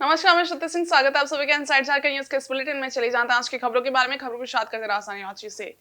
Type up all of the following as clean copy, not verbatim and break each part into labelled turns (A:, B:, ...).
A: नमस्कार, मैं श्रुति सिंह। स्वागत है आप सभी का इनसाइड झारखंड न्यूज के इस बुलेटिन में। चली जानते हैं आज की खबरों के बारे में। खबरों की शुरुआत करते हैं राजधानी रांची से।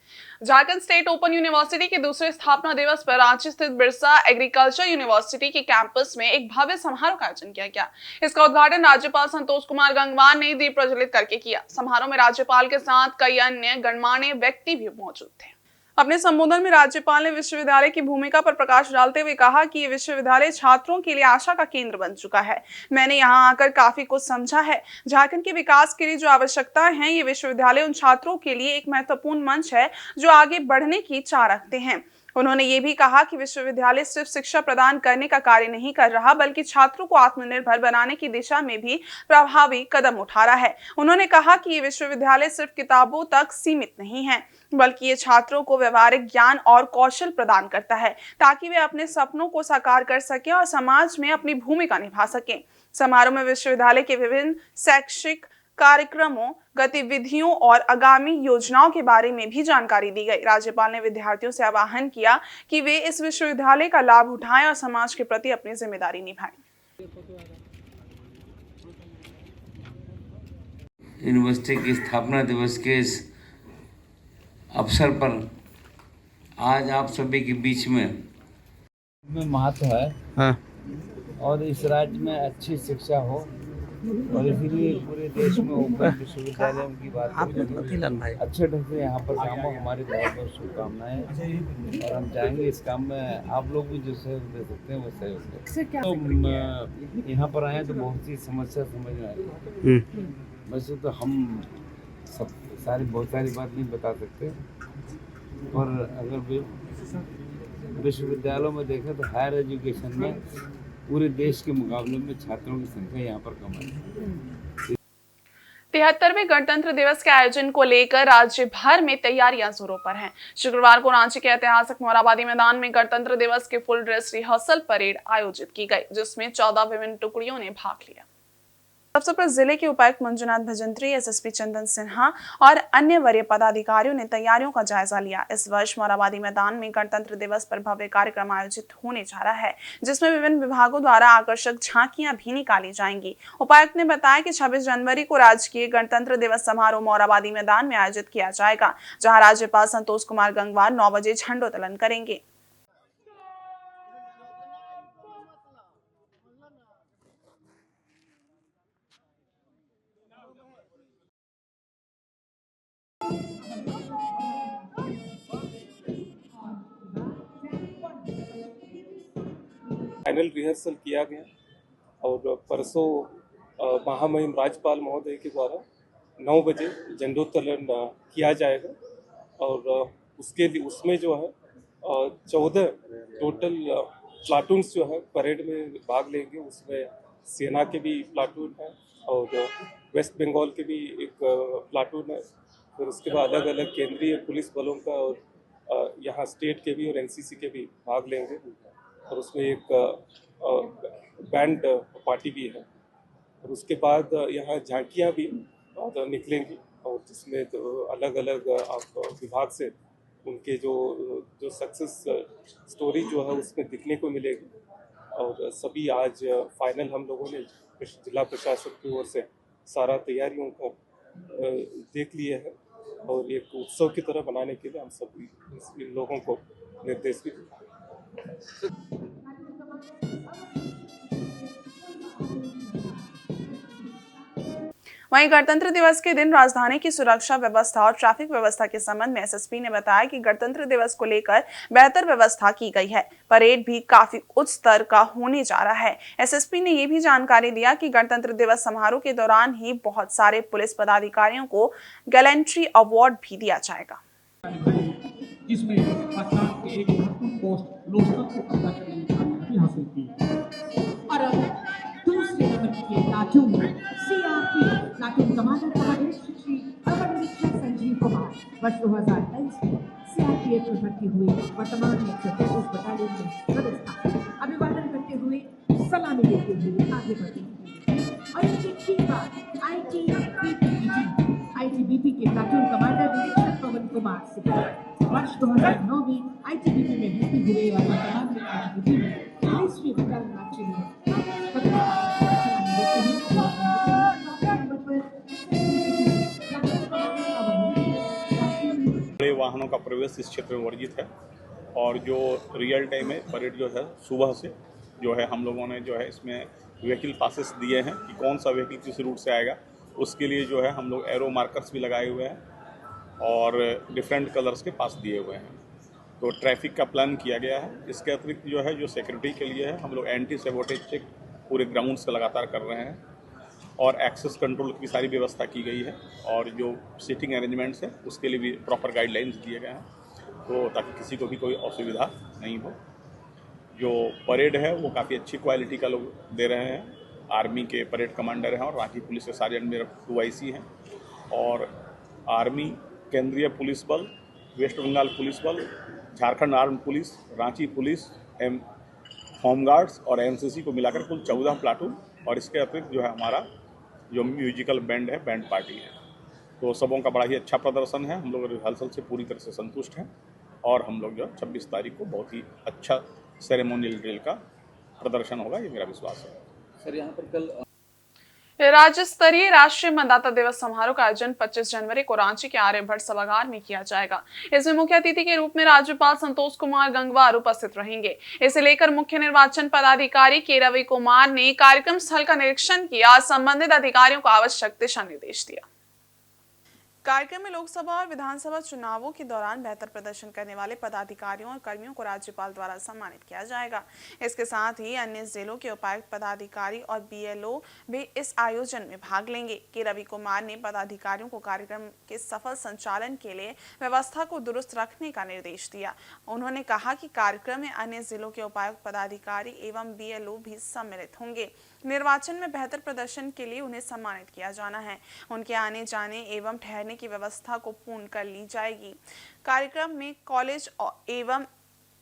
A: झारखंड स्टेट ओपन यूनिवर्सिटी के दूसरे स्थापना दिवस पर रांची स्थित बिरसा एग्रीकल्चर यूनिवर्सिटी के कैंपस में एक भव्य समारोह का आयोजन किया गया। इसका उद्घाटन राज्यपाल संतोष कुमार गंगवार ने दीप प्रज्वलित करके किया। समारोह में राज्यपाल के साथ कई अन्य गणमान्य व्यक्ति भी मौजूद थे। अपने संबोधन में राज्यपाल ने विश्वविद्यालय की भूमिका पर प्रकाश डालते हुए कहा कि ये विश्वविद्यालय छात्रों के लिए आशा का केंद्र बन चुका है। मैंने यहाँ आकर काफी कुछ समझा है। झारखंड के विकास के लिए जो आवश्यकताएं हैं, ये विश्वविद्यालय उन छात्रों के लिए एक महत्वपूर्ण मंच है जो आगे बढ़ने की चाह रखते हैं। उन्होंने ये भी कहा कि विश्वविद्यालय सिर्फ शिक्षा प्रदान करने का कार्य नहीं कर रहा, बल्कि छात्रों को आत्मनिर्भर बनाने की दिशा में भी प्रभावी कदम उठा रहा है। उन्होंने कहा कि ये विश्वविद्यालय सिर्फ किताबों तक सीमित नहीं है, बल्कि ये छात्रों को व्यवहारिक ज्ञान और कौशल प्रदान करता है ताकि वे अपने सपनों को साकार कर सकें और समाज में अपनी भूमिका निभा सकें। समारोह में विश्वविद्यालय के विभिन्न शैक्षिक कार्यक्रमों, गतिविधियों और आगामी योजनाओं के बारे में भी जानकारी दी गई। राज्यपाल ने विद्यार्थियों से आह्वान किया कि वे इस विश्वविद्यालय का लाभ उठाएं और समाज के प्रति अपनी जिम्मेदारी निभाएं।
B: यूनिवर्सिटी की स्थापना दिवस के इस अवसर पर आज आप सभी के बीच में
C: महत्व है और इस राज्य में अच्छी शिक्षा हो और इसीलिए पूरे देश में ओपन विश्वविद्यालय की बात अच्छे ढंग से यहाँ पर काम हो। हमारी बहुत बहुत शुभकामनाएं और हम चाहेंगे इस काम में आप लोग भी जो सहयोग दे सकते हैं वो सहयोग दें। तो यहाँ पर आए तो बहुत सी समस्या समझ में आई। वैसे तो हम बहुत सारी बात नहीं बता सकते, पर अगर विश्वविद्यालयों में देखें तो हायर एजुकेशन में पूरे देश के मुकाबले में छात्रों की संख्या यहाँ पर कम है।
A: 73वें गणतंत्र दिवस के आयोजन को लेकर राज्य भर में तैयारियां जोरों पर हैं। शुक्रवार को रांची के ऐतिहासिक मोराबादी मैदान में गणतंत्र दिवस के फुल ड्रेस रिहर्सल परेड आयोजित की गई, जिसमें 14 विभिन्न टुकड़ियों ने भाग लिया। अवसर पर जिले के उपायुक्त मंजुनाथ भजंत्री, एसएसपी चंदन सिन्हा और अन्य वरीय पदाधिकारियों ने तैयारियों का जायजा लिया। इस वर्ष मोराबादी मैदान में गणतंत्र दिवस पर भव्य कार्यक्रम आयोजित होने जा रहा है, जिसमें विभिन्न विभागों द्वारा आकर्षक झांकियां भी निकाली जाएंगी। उपायुक्त ने बताया कि 26 जनवरी को राजकीय गणतंत्र दिवस समारोह मोराबादी मैदान में आयोजित किया जाएगा, जहाँ राज्यपाल संतोष कुमार गंगवार 9 बजे झंडोत्तोलन करेंगे।
D: फाइनल रिहर्सल किया गया और परसों महामहिम राज्यपाल महोदय के द्वारा 9 बजे झंडोत्तोलन किया जाएगा और उसमें जो है 14 टोटल प्लाटून्स जो है परेड में भाग लेंगे। उसमें सेना के भी प्लाटून है और वेस्ट बंगाल के भी एक प्लाटून है। फिर उसके बाद अलग अलग केंद्रीय पुलिस बलों का और यहाँ स्टेट के भी और एनसीसी के भी भाग लेंगे और उसमें एक बैंड पार्टी भी है। और उसके बाद यहाँ झांकियाँ भी निकलेंगी और जिसमें तो अलग अलग आप विभाग से उनके जो सक्सेस स्टोरी जो है उसमें दिखने को मिलेगी। और सभी आज फाइनल हम लोगों ने जिला प्रशासन की ओर से सारा तैयारियों को देख लिए हैं और एक उत्सव की तरह बनाने के लिए हम सभी इन लोगों को निर्देश भी दिए।
A: वहीं गणतंत्र दिवस के दिन राजधानी की सुरक्षा व्यवस्था और ट्रैफिक व्यवस्था के संबंध में एसएसपी ने बताया कि गणतंत्र दिवस को लेकर बेहतर व्यवस्था की गई है। परेड भी काफी उच्च स्तर का होने जा रहा है। एसएसपी ने ये भी जानकारी दिया कि गणतंत्र दिवस समारोह के दौरान ही बहुत सारे पुलिस पदाधिकारियों को गैलेंट्री अवार्ड भी दिया जाएगा।
E: जिसमें एक पोस्ट लोस्टर को पता हासिल की और दूसरे नंबर के platoon CRPF platoon commander Shri अवर निरीक्षक संजीव कुमार वर्ष 2023 में सीआरपीएफ में भर्ती हुए, वर्तमान में 133 बटालियन में सदस्य अभिवादन करते हुए सलामी देते हुए आगे बढ़ते हैं। और इनकी ठीक बात आईटीबीपी के प्लाटून कमांडर निरीक्षक पवन कुमार से वर्ष 2009 में आईटीबीपी में भर्ती हुए और वर्तमान में आईटीबीपी में 23वीं बटालियन
F: दिवस इस क्षेत्र में वर्जित है और जो रियल टाइम है परेड जो है सुबह से जो है हम लोगों ने जो है इसमें व्हीकल पासेस दिए हैं कि कौन सा व्हीकल किस रूट से आएगा, उसके लिए जो है हम लोग एरो मार्कर्स भी लगाए हुए हैं और डिफरेंट कलर्स के पास दिए हुए हैं। तो ट्रैफिक का प्लान किया गया है। इसके अतिरिक्त जो है जो सिक्योरिटी के लिए है हम लोग एंटी सेबोटेज चेक पूरे ग्राउंड से लगातार कर रहे हैं और एक्सेस कंट्रोल की सारी व्यवस्था की गई है और जो सीटिंग अरेंजमेंट्स है उसके लिए भी प्रॉपर गाइडलाइंस दिए गए हैं, तो ताकि किसी को भी कोई असुविधा नहीं हो। जो परेड है वो काफ़ी अच्छी क्वालिटी का लोग दे रहे हैं। आर्मी के परेड कमांडर हैं और रांची पुलिस के सार्जेंट मेरा 2IC हैं और आर्मी, केंद्रीय पुलिस बल, वेस्ट बंगाल पुलिस बल, Jharkhand arm police, Ranchi police, home guards और NCC को मिलाकर कुल 14 प्लाटून और इसके अतिरिक्त जो है हमारा जो म्यूजिकल बैंड है, बैंड पार्टी है। तो सबों का बड़ा ही अच्छा प्रदर्शन है। हम लोग रिहर्सल से पूरी तरह से संतुष्ट हैं और हम लोग जो 26 तारीख को बहुत ही अच्छा सेरेमोनियल ड्रिल का प्रदर्शन होगा, ये मेरा विश्वास है।
C: सर यहाँ पर कल
A: राज्य स्तरीय राष्ट्रीय मतदाता दिवस समारोह का आयोजन 25 जनवरी को रांची के आर्यभट्ट सभागार में किया जाएगा। इसमें मुख्य अतिथि के रूप में राज्यपाल संतोष कुमार गंगवार उपस्थित रहेंगे। इसे लेकर मुख्य निर्वाचन पदाधिकारी के रवि कुमार ने कार्यक्रम स्थल का निरीक्षण किया और संबंधित अधिकारियों को आवश्यक दिशा निर्देश दिया। कार्यक्रम में लोकसभा और विधानसभा चुनावों के दौरान बेहतर प्रदर्शन करने वाले पदाधिकारियों और कर्मियों को राज्यपाल द्वारा सम्मानित किया जाएगा। इसके साथ ही अन्य जिलों के उपायुक्त पदाधिकारी और BLO भी इस आयोजन में भाग लेंगे। के रवि कुमार ने पदाधिकारियों को कार्यक्रम के सफल संचालन के लिए व्यवस्था को दुरुस्त रखने का निर्देश दिया। उन्होंने कहा कि कार्यक्रम में अन्य जिलों के उपायुक्त पदाधिकारी एवं BLO भी सम्मिलित होंगे। निर्वाचन में बेहतर प्रदर्शन के लिए उन्हें सम्मानित किया जाना है। उनके आने जाने एवं ठहरने की व्यवस्था को पूर्ण कर ली जाएगी। कार्यक्रम में कॉलेज एवं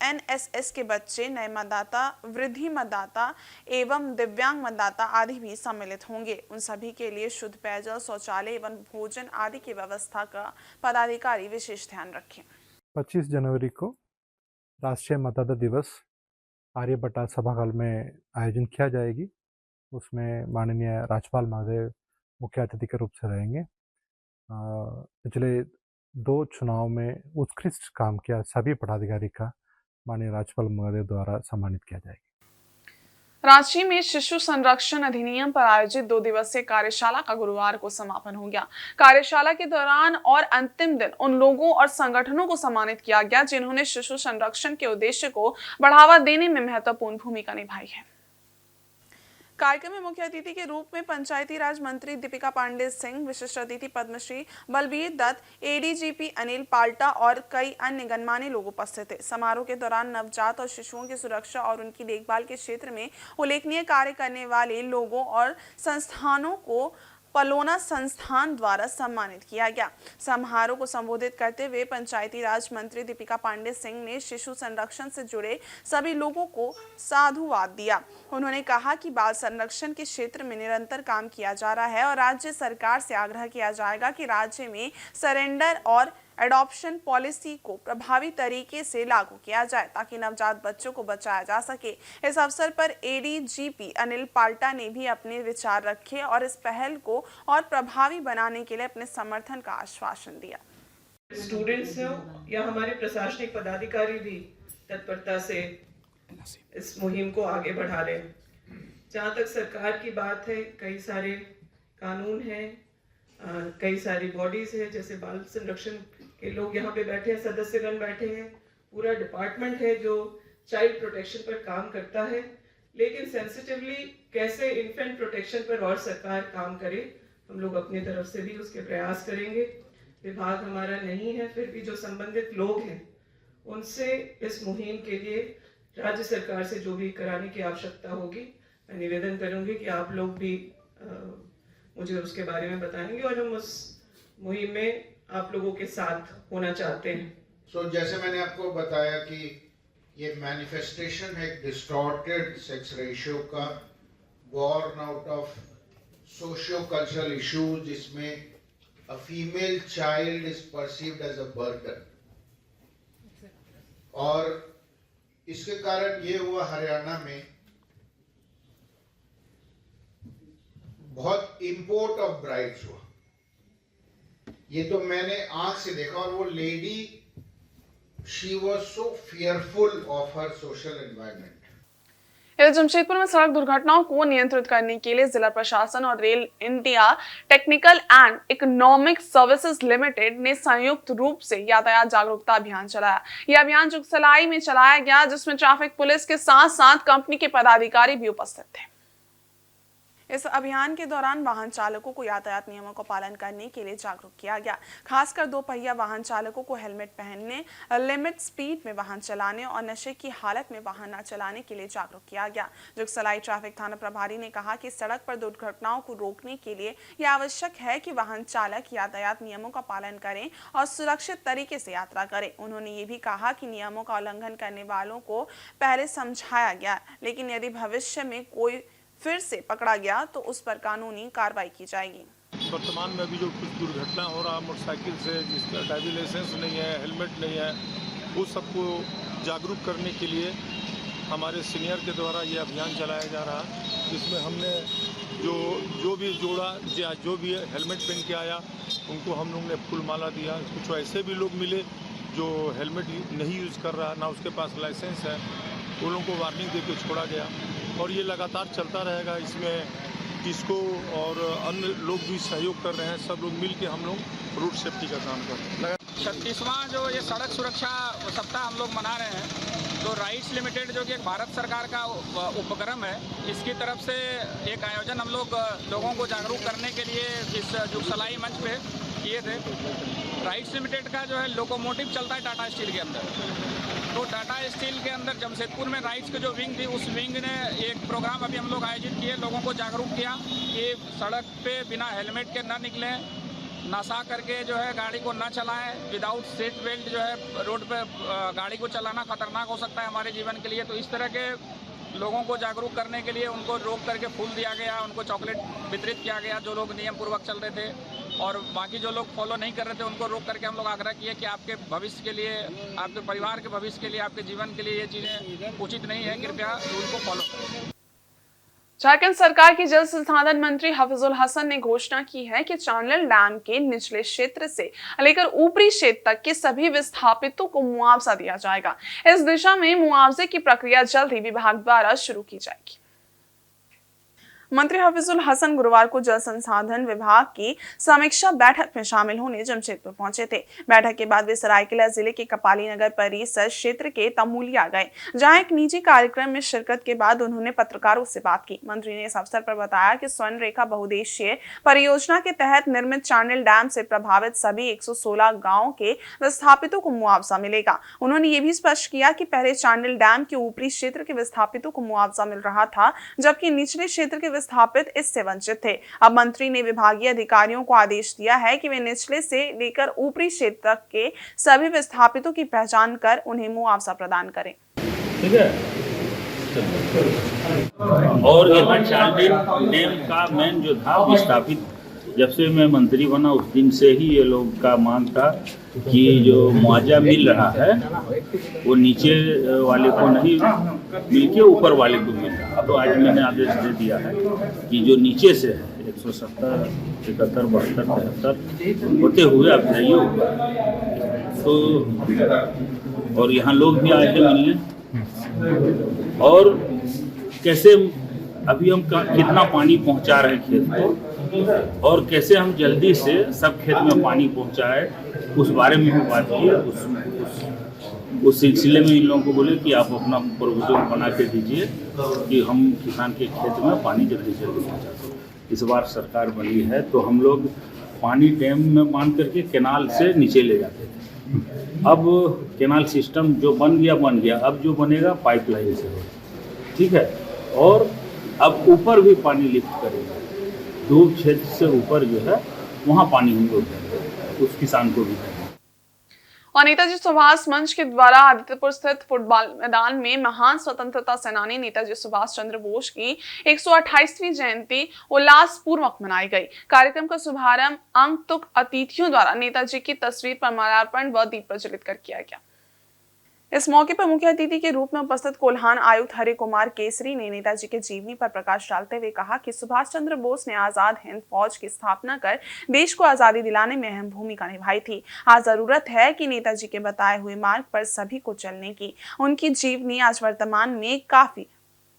A: NSS के बच्चे, नए मतदाता, वृद्धि मतदाता एवं दिव्यांग मतदाता आदि भी सम्मिलित होंगे। उन सभी के लिए शुद्ध पेयजल, शौचालय एवं भोजन आदि की व्यवस्था का पदाधिकारी विशेष ध्यान रखें।
G: 25 जनवरी को राष्ट्रीय मतदाता दिवस आर्यभट्ट सभागार में आयोजन किया जाएगी। उसमें माननीय राज्यपाल महोदय मुख्य अतिथि के रूप से रहेंगे। पिछले 2 चुनाव में उत्कृष्ट काम किया सभी पदाधिकारी का माननीय राज्यपाल महोदय द्वारा सम्मानित किया जाएगा।
A: रांची में शिशु संरक्षण अधिनियम पर आयोजित 2 दिवसीय कार्यशाला का गुरुवार को समापन हो गया। कार्यशाला के दौरान और अंतिम दिन उन लोगों और संगठनों को सम्मानित किया गया जिन्होंने शिशु संरक्षण के उद्देश्य को बढ़ावा देने में महत्वपूर्ण भूमिका निभाई है। कार्यक्रम में मुख्य अतिथि के रूप में पंचायती राज मंत्री दीपिका पांडे सिंह, विशिष्ट अतिथि पद्मश्री बलबीर दत्त, ADGP अनिल पाल्टा और कई अन्य गणमान्य लोग उपस्थित थे। समारोह के दौरान नवजात और शिशुओं की सुरक्षा और उनकी देखभाल के क्षेत्र में उल्लेखनीय कार्य करने वाले लोगों और संस्थानों को पलोना संस्थान द्वारा सम्मानित किया गया। समारोह को संबोधित करते हुए पंचायती राज मंत्री दीपिका पांडे सिंह ने शिशु संरक्षण से जुड़े सभी लोगों को साधुवाद दिया। उन्होंने कहा कि बाल संरक्षण के क्षेत्र में निरंतर काम किया जा रहा है और राज्य सरकार से आग्रह किया जाएगा कि राज्य में सरेंडर और एडॉप्शन पॉलिसी को प्रभावी तरीके से लागू किया जाए ताकि नवजात बच्चों को बचाया जा सके। इस अवसर पर ADGP अनिल पाल्टा ने भी अपने विचार रखे और इस पहल को और प्रभावी बनाने के लिए अपने समर्थन का आश्वासन दिया।
H: स्टूडेंट्स हो या हमारे प्रशासनिक पदाधिकारी भी तत्परता से इस मुहिम को आगे बढ़ा रहे हैं। जहाँ तक सरकार की बात है, कई सारे कानून हैं, कई सारी बॉडीज है, जैसे बाल संरक्षण के लोग यहाँ पे बैठे हैं, सदस्यगण बैठे हैं, पूरा डिपार्टमेंट है जो चाइल्ड प्रोटेक्शन पर काम करता है। लेकिन सेंसिटिवली कैसे इन्फेंट प्रोटेक्शन पर और सरकार काम करे, हम लोग अपनी तरफ से भी उसके प्रयास करेंगे। विभाग हमारा नहीं है, फिर भी जो संबंधित लोग हैं उनसे इस मुहिम के लिए राज्य सरकार से जो भी कराने की आवश्यकता होगी, मैं निवेदन करूंगी कि आप लोग भी मुझे उसके बारे में बताएंगे और हम उस मुहिम में आप लोगों के साथ होना चाहते हैं।
I: जैसे मैंने आपको बताया कि ये मैनिफेस्टेशन है डिस्टॉर्टेड सेक्स रेशियो का, born out of socio cultural issues जिसमें a female child is perceived as a burden, और इसके कारण ये हुआ हरियाणा में बहुत इंपोर्ट ऑफ ब्राइड्स हुआ। ये तो मैंने आंख से देखा, और वो lady she was so fearful of her social environment.
A: इधर जमशेदपुर में सड़क दुर्घटनाओं को नियंत्रित करने के लिए जिला प्रशासन और rail India technical and economic services limited ने संयुक्त रूप से यातायात जागरूकता अभियान चलाया। यह अभियान जुगसलाई में चलाया गया, जिसमें ट्रैफिक पुलिस के साथ साथ कंपनी के पदाधिकारी भी उपस्थित थे। इस अभियान के दौरान वाहन चालकों को यातायात नियमों का पालन करने के लिए जागरूक किया गया। खासकर 2 पहिया वाहन चालकों को हेलमेट पहनने, लिमिट स्पीड में वाहन चलाने और नशे की हालत में वाहन न चलाने के लिए जागरूक किया गया। जुगसलाई ट्रैफिक थाना प्रभारी ने कहा कि सड़क पर दुर्घटनाओं को रोकने के लिए यह आवश्यक है कि वाहन चालक यातायात नियमों का पालन करें और सुरक्षित तरीके से यात्रा करें। उन्होंने ये भी कहा कि नियमों का उल्लंघन करने वालों को पहले समझाया गया, लेकिन यदि भविष्य में कोई फिर से पकड़ा गया तो उस पर कानूनी कार्रवाई की जाएगी।
J: वर्तमान में अभी जो कुछ दुर्घटना हो रहा मोटरसाइकिल से, जिसका ड्राइविंग लाइसेंस नहीं है, हेलमेट नहीं है, वो सबको जागरूक करने के लिए हमारे सीनियर के द्वारा ये अभियान चलाया जा रहा है, जिसमें हमने जो भी जोड़ा या जो भी हेलमेट पहन के आया उनको हम लोग ने फूल माला दिया। कुछ ऐसे भी लोग मिले जो हेलमेट नहीं यूज़ कर रहा, ना उसके पास लाइसेंस है, वो लोगों को वार्निंग दे के छोड़ा गया और ये लगातार चलता रहेगा। इसमें डिस्को और अन्य लोग भी सहयोग कर रहे हैं। सब लोग मिल के हम लोग रूट सेफ्टी का काम कर रहे हैं।
K: 36वां जो ये सड़क सुरक्षा सप्ताह हम लोग मना रहे हैं, तो राइट्स लिमिटेड जो कि एक भारत सरकार का उपक्रम है, इसकी तरफ से एक आयोजन हम लोगों को जागरूक करने के लिए इस जुगसलाई मंच पे किए थे। राइट्स लिमिटेड का जो है लोकोमोटिव चलता है टाटा स्टील के अंदर, तो टाटा स्टील के अंदर जमशेदपुर में राइट्स की जो विंग थी, उस विंग ने एक प्रोग्राम अभी हम लोग आयोजित किए, लोगों को जागरूक किया कि सड़क पे बिना हेलमेट के न निकलें, नशा करके जो है गाड़ी को न चलाएं, विदाउट सीट बेल्ट जो है रोड पे गाड़ी को चलाना खतरनाक हो सकता है हमारे जीवन के लिए। तो इस तरह के लोगों को जागरूक करने के लिए उनको रोक करके फूल दिया गया, उनको चॉकलेट वितरित किया गया जो लोग नियम पूर्वक चल रहे थे, और बाकी जो लोग फॉलो नहीं कर रहे थे उनको रोक करके हम लोग आग्रह किए कि आपके भविष्य के लिए, आपके परिवार के भविष्य के लिए, आपके जीवन के लिए ये चीज़ें उचित नहीं है, कृपया रूल को फॉलो करें।
A: झारखंड सरकार के जल संसाधन मंत्री हफीजुल हसन ने घोषणा की है कि चांडिल डैम के निचले क्षेत्र से लेकर ऊपरी क्षेत्र तक के सभी विस्थापितों को मुआवजा दिया जाएगा। इस दिशा में मुआवजे की प्रक्रिया जल्द ही विभाग द्वारा शुरू की जाएगी। मंत्री हफीजुल हसन गुरुवार को जल संसाधन विभाग की समीक्षा बैठक में शामिल होने जमशेदपुर पहुंचे थे। बैठक के बाद वे सरायकेला जिले के कपाली नगर परिसर क्षेत्र के तमूलिया गए, जहां एक निजी कार्यक्रम में शिरकत के बाद उन्होंने पत्रकारों से बात की। मंत्री ने इस अवसर पर बताया कि स्वर्ण रेखा बहुउद्देशीय परियोजना के तहत निर्मित चांडिल डैम से प्रभावित सभी 116 गाँव के विस्थापितों को मुआवजा मिलेगा। उन्होंने ये भी स्पष्ट किया कि पहले चांडिल डैम के ऊपरी क्षेत्र के विस्थापितों को मुआवजा मिल रहा था, जबकि निचले क्षेत्र के विस्थापित इससे वंचित थे। अब मंत्री ने विभागीय अधिकारियों को आदेश दिया है कि वे निचले से लेकर ऊपरी क्षेत्र तक के सभी विस्थापितों की पहचान कर उन्हें मुआवजा प्रदान करें।
C: ठीक है। और यहाँ चांडिल डैम का मेन जो था विस्थापित, जब से मैं मंत्री बना उस दिन से ही ये लोग का मांग था कि जो मुआवजा मिल रहा है वो नीचे वाले को नहीं मिलके ऊपर वाले को मिल रहा। तो आज मैंने आदेश दे दिया है कि जो नीचे से है 170, 71, 72, 73 होते हुए आप जाइए ऊपर। तो और यहाँ लोग भी आए थे मिलने, और कैसे अभी हम कितना पानी पहुँचा रहे हैं खेत को, और कैसे हम जल्दी से सब खेत में पानी पहुँचाए, उस बारे में भी बात की। उस सिलसिले में इन लोगों को बोले कि आप अपना प्रोविजन बना के दीजिए कि हम किसान के खेत में पानी जल्दी से जल्दी पहुँचा दें। इस बार सरकार बनी है तो हम लोग पानी डैम में बांध करके कैनाल से नीचे ले जाते थे। अब कैनाल सिस्टम जो बन गया, अब जो बनेगा पाइपलाइन से होगा। ठीक है। और अब ऊपर भी पानी लिफ्ट करेंगे, 2 क्षेत्र से ऊपर जो है वहाँ पानी हम लोग देंगे, उस किसान को भी देंगे।
A: और नेताजी सुभाष मंच के द्वारा आदित्यपुर स्थित फुटबॉल मैदान में महान स्वतंत्रता सेनानी नेताजी सुभाष चंद्र बोस की 128वीं जयंती उल्लासपूर्वक मनाई गई। कार्यक्रम का शुभारंभ आगंतुक अतिथियों द्वारा नेताजी की तस्वीर पर माल्यार्पण व दीप प्रज्वलित कर किया गया। इस मौके पर मुख्य अतिथि के रूप में उपस्थित कोल्हान आयुक्त हरि कुमार केसरी ने नेताजी के जीवनी पर प्रकाश डालते हुए कहा कि सुभाष चंद्र बोस ने आजाद हिंद फौज की स्थापना कर देश को आजादी दिलाने में अहम भूमिका निभाई थी। आज जरूरत है कि नेताजी के बताए हुए मार्ग पर सभी को चलने की। उनकी जीवनी आज वर्तमान में काफी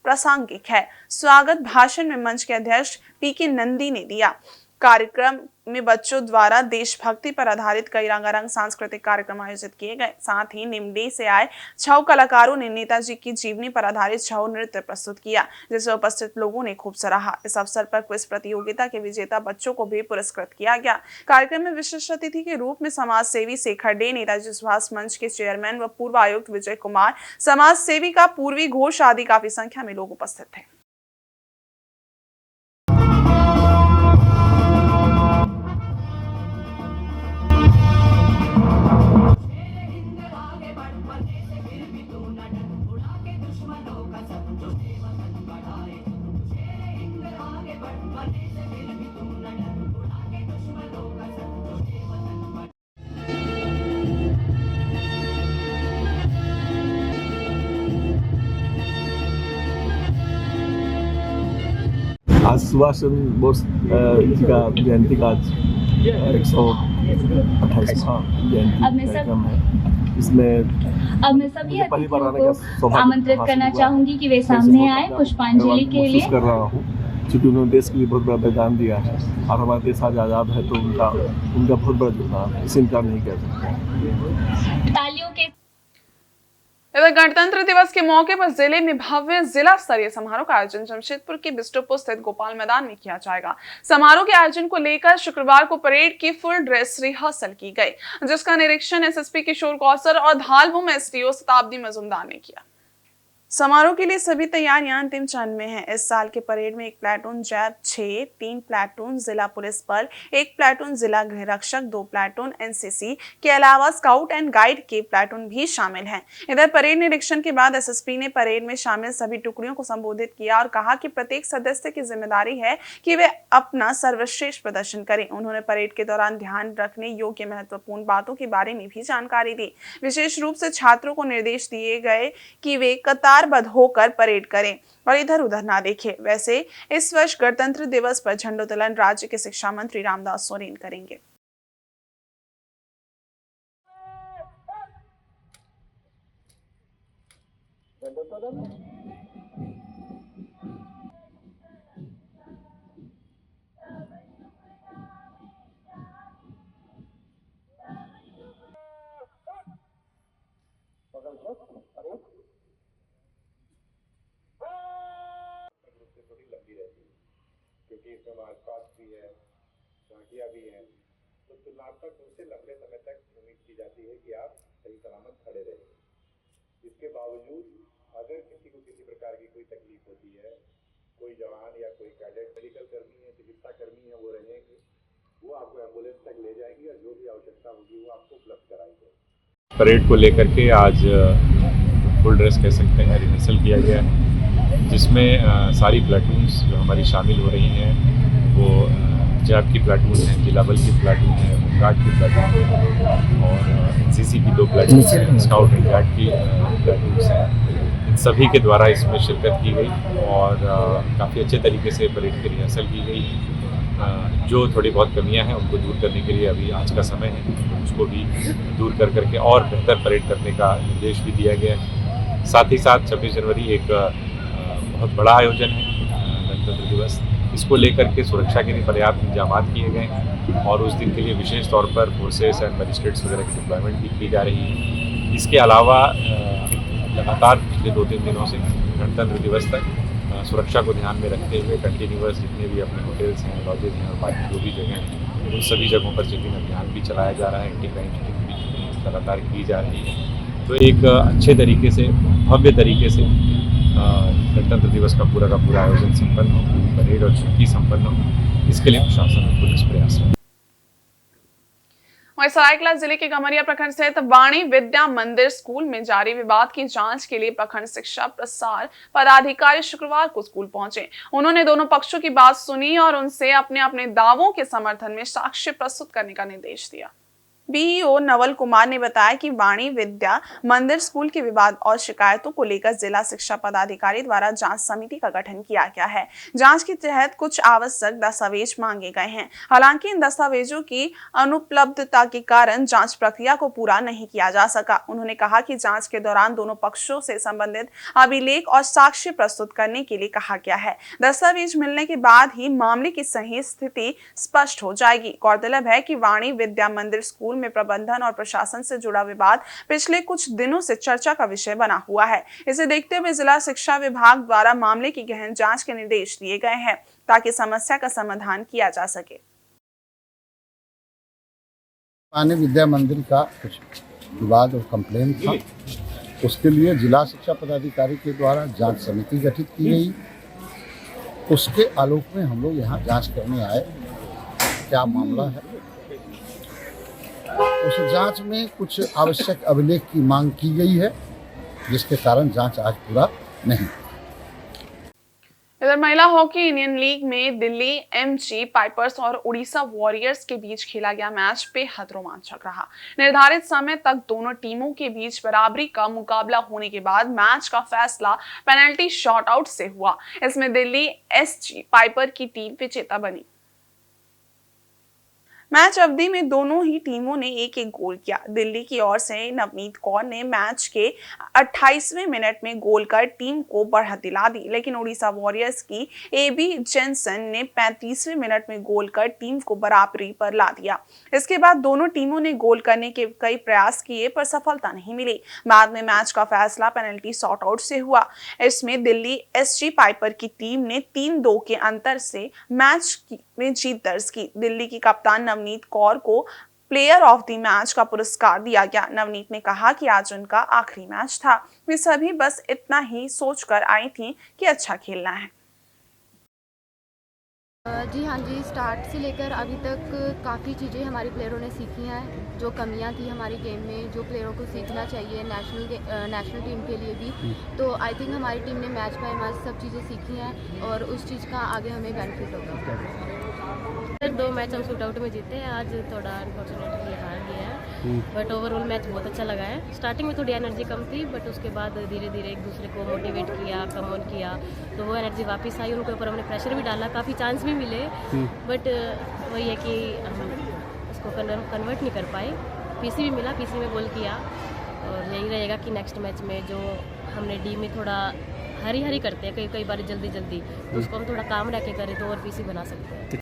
A: प्रासंगिक है। स्वागत भाषण में मंच के अध्यक्ष पीके नंदी ने दिया। कार्यक्रम में बच्चों द्वारा देशभक्ति पर आधारित कई रंगारंग सांस्कृतिक कार्यक्रम आयोजित किए गए। साथ ही निमडी से आए छऊ कलाकारों ने नेताजी की जीवनी पर आधारित छऊ नृत्य प्रस्तुत किया, जिसे उपस्थित लोगों ने खूब सराहा। इस अवसर पर क्विज प्रतियोगिता के विजेता बच्चों को भी पुरस्कृत किया गया। कार्यक्रम में विशिष्ट अतिथि के रूप में समाज सेवी शेखर डे, नेताजी सुभाष मंच के चेयरमैन व पूर्व आयुक्त विजय कुमार, समाज सेविका पूर्वी घोष आदि काफी संख्या में लोग उपस्थित थे।
L: आज सुभाष चंद्र बोस जी का जयंती का आज 128वां जयंती कार्यक्रम है। इसमें
M: अब मैं सभी अतिथियों को आमंत्रित करना चाहूंगी कि वे सामने आए पुष्पांजलि के लिए।
L: कर रहा हूँ क्योंकि उन्होंने देश के लिए बहुत बड़ा बलिदान दिया है और हमारा देश आज आज़ाद है, तो उनका बहुत बड़ा योगदान है, इसे इनकार नहीं कर सकते।
M: तालियों के
A: इधर गणतंत्र दिवस के मौके पर जिले में भव्य जिला स्तरीय समारोह का आयोजन जमशेदपुर के बिस्टुपुर स्थित गोपाल मैदान में किया जाएगा। समारोह के आयोजन को लेकर शुक्रवार को परेड की फुल ड्रेस रिहर्सल की गई, जिसका निरीक्षण एसएसपी किशोर कौसर और धालभूम एसडीओ शताब्दी मजूमदार ने किया। समारोह के लिए सभी तैयारियां अंतिम चरण में हैं। इस साल के परेड में 1 प्लाटून जैप 6, 3 प्लाटून जिला पुलिस बल, 1 प्लाटून जिला गृह रक्षक, 2 प्लाटून एनसीसी के अलावा स्काउट एंड गाइड के प्लाटून भी शामिल हैं। इधर परेड निरीक्षण के बाद एसएसपी ने परेड में शामिल सभी टुकड़ियों को संबोधित किया और कहा कि प्रत्येक सदस्य की जिम्मेदारी है कि वे अपना सर्वश्रेष्ठ प्रदर्शन करें। उन्होंने परेड के दौरान ध्यान रखने योग्य महत्वपूर्ण बातों के बारे में भी जानकारी दी। विशेष रूप से छात्रों को निर्देश दिए गए कि वे कतारबद्ध होकर परेड करें और इधर उधर ना देखें। वैसे इस वर्ष गणतंत्र दिवस पर झंडोत्तोलन राज्य के शिक्षा मंत्री रामदास सोरेन करेंगे।
N: क्योंकि इसमें मार्चपास्ट भी है, झांकियाँ भी हैं, तो तुलनात्मक रूप से लंबे समय तक उम्मीद की जाती है कि आप सही सलामत खड़े रहेंगे। इसके बावजूद अगर किसी को किसी प्रकार की कोई तकलीफ होती है, कोई जवान या कोई कैडेट, मेडिकल कर्मी है, चिकित्सा कर्मी है, वो रहेंगे, वो आपको एम्बुलेंस तक ले जाएंगे और जो भी आवश्यकता होगी वो आपको उपलब्ध कराएंगे।
O: परेड को लेकर के आज फुल ड्रेस कह सकते हैं रिहर्सल किया गया है, जिसमें सारी प्लाटून्स जो हमारी शामिल हो रही हैं वो जैप की प्लाटून है, जिला बल की प्लाटून है, होमगार्ड की प्लाटून है और एनसीसी की 2 प्लाटून है, स्काउट एंड गार्ड की प्लाटून्स हैं। इन सभी के द्वारा इसमें शिरकत की गई और काफ़ी अच्छे तरीके से परेड की रिहर्सल की गई। जो थोड़ी बहुत कमियां हैं उनको दूर करने के लिए अभी आज का समय है, उसको भी दूर कर करके और बेहतर परेड करने का निर्देश भी दिया गया है। साथ ही साथ 26 जनवरी एक बहुत बड़ा आयोजन है गणतंत्र दिवस, इसको लेकर के सुरक्षा के लिए पर्याप्त इंतजाम किए गए हैं और उस दिन के लिए विशेष तौर पर फोर्सेस एंड मजिस्ट्रेट्स वगैरह की डिप्लॉयमेंट भी की जा रही है। इसके अलावा लगातार पिछले 2-3 दिनों से गणतंत्र दिवस तक सुरक्षा को ध्यान में रखते हुए कंटिन्यूअस जितने भी अपने होटल्स हैं, लॉजेज हैं और बाकी जो भी जगह हैं उन सभी जगहों पर चेकिंग अभियान भी चलाया जा रहा है, एंटी क्राइम चेकिंग भी लगातार की जा रही है। तो एक अच्छे तरीके से, भव्य तरीके से गणतंत्र दिवस का पूरा आयोजन संपन्न हो, परेड और छुट्टी संपन्न हो, इसके लिए प्रशासन और पुलिस प्रयास है।
A: वहीं सरायकेला जिले के गमरिया प्रखंड स्थित वाणी विद्या मंदिर स्कूल में जारी विवाद की जांच के लिए प्रखंड शिक्षा प्रसार पदाधिकारी शुक्रवार को स्कूल पहुंचे। उन्होंने दोनों पक्षों की बात सुनी और उनसे अपने अपने दावों के समर्थन में साक्ष्य प्रस्तुत करने का निर्देश दिया। बीईओ नवल कुमार ने बताया कि वाणी विद्या मंदिर स्कूल के विवाद और शिकायतों को लेकर जिला शिक्षा पदाधिकारी द्वारा जांच समिति का गठन किया गया है। जांच के तहत कुछ आवश्यक दस्तावेज मांगे गए हैं। हालांकि इन दस्तावेजों की अनुपलब्धता के कारण जांच प्रक्रिया को पूरा नहीं किया जा सका। उन्होंने कहा कि जांच के दौरान दोनों पक्षों से संबंधित अभिलेख और साक्ष्य प्रस्तुत करने के लिए कहा गया है। दस्तावेज मिलने के बाद ही मामले की सही स्थिति स्पष्ट हो जाएगी। गौरतलब है कि वाणी विद्या मंदिर स्कूल में प्रबंधन और प्रशासन से जुड़ा विवाद पिछले कुछ दिनों से चर्चा का विषय बना हुआ है। इसे देखते हुए जिला शिक्षा विभाग द्वारा मामले की गहन जांच के निर्देश दिए गए हैं ताकि समस्या का समाधान किया जा सके।
P: वाणी विद्या मंदिर का कुछ विवाद और कंप्लेन था, उसके लिए जिला शिक्षा पदाधिकारी के द्वारा जांच समिति गठित की गई। उसके आलोक में हम लोग यहाँ जांच करने आए, क्या मामला है। उस जांच में कुछ आवश्यक अभिलेख की मांग की गई है, जिसके कारण जांच आज पूरा नहीं।
A: इधर महिला हॉकी इंडियन लीग में दिल्ली एमजी पाइपर्स और उड़ीसा वॉरियर्स के बीच खेला गया मैच बेहद रोमांचक रहा। निर्धारित समय तक दोनों टीमों के बीच बराबरी का मुकाबला होने के बाद मैच का फैसला पेनल्टी शॉटआउट से हुआ। इसमें दिल्ली एसजी पाइपर की टीम विजेता बनी। मैच अवधि में दोनों ही टीमों ने एक एक गोल किया। दिल्ली की ओर से नवनीत कौर ने मैच के 28वें मिनट में गोल कर टीम को बढ़त दिला दी, लेकिन उड़ीसा वॉरियर्स की एबी जेनसन ने 35वें मिनट में गोल कर टीम को बराबरी पर ला दिया। इसके बाद दोनों टीमों ने गोल करने के कई प्रयास किए पर सफलता नहीं मिली। बाद में मैच का फैसला पेनल्टी शॉटआउट से हुआ। इसमें दिल्ली एसजी पाइपर की टीम ने 3-2 के अंतर से मैच में जीत दर्ज की। दिल्ली की कप्तान नवनीत कौर को प्लेयर ऑफ द मैच का पुरस्कार दिया गया। नवनीत ने कहा कि आज उनका आखिरी मैच था। वे सभी बस इतना ही सोचकर आई थी कि अच्छा खेलना है।
Q: जी हाँ जी, स्टार्ट से लेकर अभी तक काफ़ी चीज़ें हमारे प्लेयरों ने सीखी हैं। जो कमियां थी हमारी गेम में, जो प्लेयरों को सीखना चाहिए नेशनल टीम के लिए भी, तो आई थिंक हमारी टीम ने मैच बाय मैच सब चीज़ें सीखी हैं और उस चीज़ का आगे हमें बेनिफिट होगा। 2 मैच हम शूट आउट में जीते हैं, आज थोड़ा अनफॉर्चुनेटली हार गया है, बट ओवरऑल मैच बहुत अच्छा लगा है। स्टार्टिंग में थोड़ी एनर्जी कम थी, बट उसके बाद धीरे धीरे एक दूसरे को मोटिवेट किया, कम ऑन किया, तो वो एनर्जी वापस आई। उनके ऊपर हमने प्रेशर भी डाला, काफ़ी चांस भी मिले, बट वही है कि हम उसको कन्वर्ट नहीं कर पाए। पीसी भी मिला, पीसी में गोल किया, और यही रहेगा कि नेक्स्ट मैच में जो हमने डी में थोड़ा हरी करते हैं कई बार जल्दी तो उसको हम थोड़ा काम रह के करें तो और पीसी बना सकते हैं।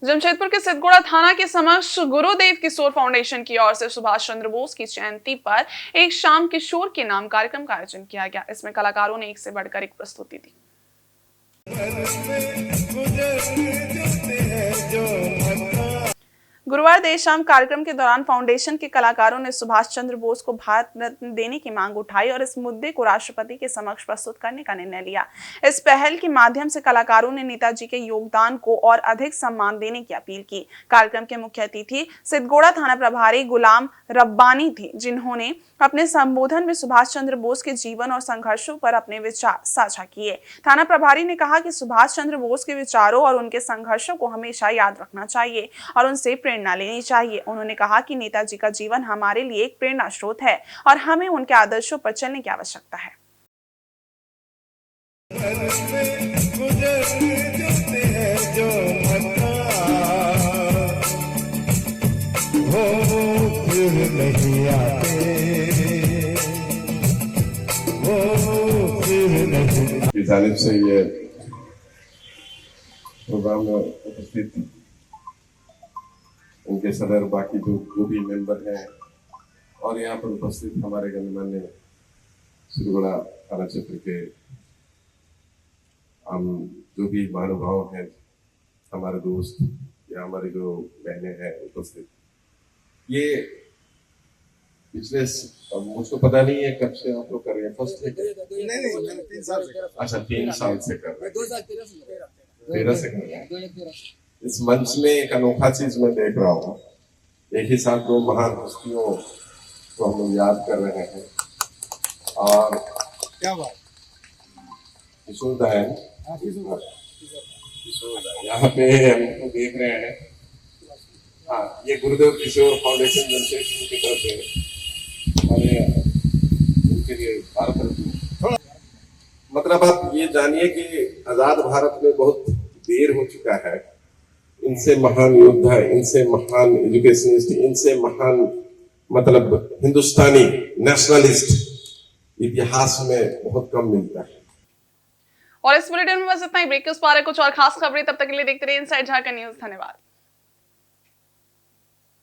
A: जमशेदपुर के सिद्धगोड़ा थाना के समक्ष गुरुदेव किशोर फाउंडेशन की ओर से सुभाष चंद्र बोस की जयंती पर एक शाम किशोर के नाम कार्यक्रम का आयोजन किया गया। इसमें कलाकारों ने एक से बढ़कर एक प्रस्तुति दी। गुरुवार देर शाम कार्यक्रम के दौरान फाउंडेशन के कलाकारों ने सुभाष चंद्र बोस को भारत रत्न देने की मांग उठाई और इस मुद्दे को राष्ट्रपति के समक्ष प्रस्तुत करने का निर्णय लिया। इस पहल के माध्यम से कलाकारों ने नेताजी के योगदान को और अधिक सम्मान देने की अपील की। कार्यक्रम के मुख्य अतिथि सिद्धगोड़ा थाना प्रभारी गुलाम रब्बानी थे, जिन्होंने अपने संबोधन में सुभाष चंद्र बोस के जीवन और संघर्षों पर अपने विचार साझा किए। थाना प्रभारी ने कहा कि सुभाष चंद्र बोस के विचारों और उनके संघर्षों को हमेशा याद रखना चाहिए और उनसे प्रेरणा लेनी चाहिए। उन्होंने कहा कि नेताजी का जीवन हमारे लिए एक प्रेरणा स्रोत है और हमें उनके आदर्शों पर चलने की आवश्यकता है।
L: की जानिब से ये प्रोग्राम में उपस्थित उनके सदर, बाकी जो भी मेंबर हैं और यहाँ पर उपस्थित हमारे गणमान्य सिद्धगोड़ा थाना क्षेत्र के हम जो भी महानुभाव हैं, हमारे दोस्त या हमारी जो बहनें हैं उपस्थित, ये पिछले मुझको पता नहीं है कब से आप लोग कर रहे हैं। फर्स्ट नहीं 3 साल से। अच्छा 3 साल से कर रहे हैं। 2013 से कर रहे हैं। इस मंच में एक अनोखा चीज मैं देख रहा हूँ। एक ही साथ 2 महान हस्तियों को हम लोग याद कर रहे हैं और क्या बात किशोर दा है, यहाँ पे हम देख रहे हैं हाँ, ये गुरुदेव किशोर फाउंडेशन जमशेदपुर की तरफ से हमारे उनके लिए भारत रत्न। मतलब आप ये जानिए कि आजाद भारत में बहुत देर हो चुका है। इनसे महान योद्धा, इनसे महान एजुकेशनिस्ट, इनसे महान मतलब हिंदुस्तानी नेशनलिस्ट इतिहास में बहुत कम मिलता है।
A: और इस बुलेटिन में बस इतना ही। ब्रेक के उस पार है कुछ और खास खबरें, तब तक के लिए देखते रहिए इनसाइड झारखंड न्यूज। धन्यवाद।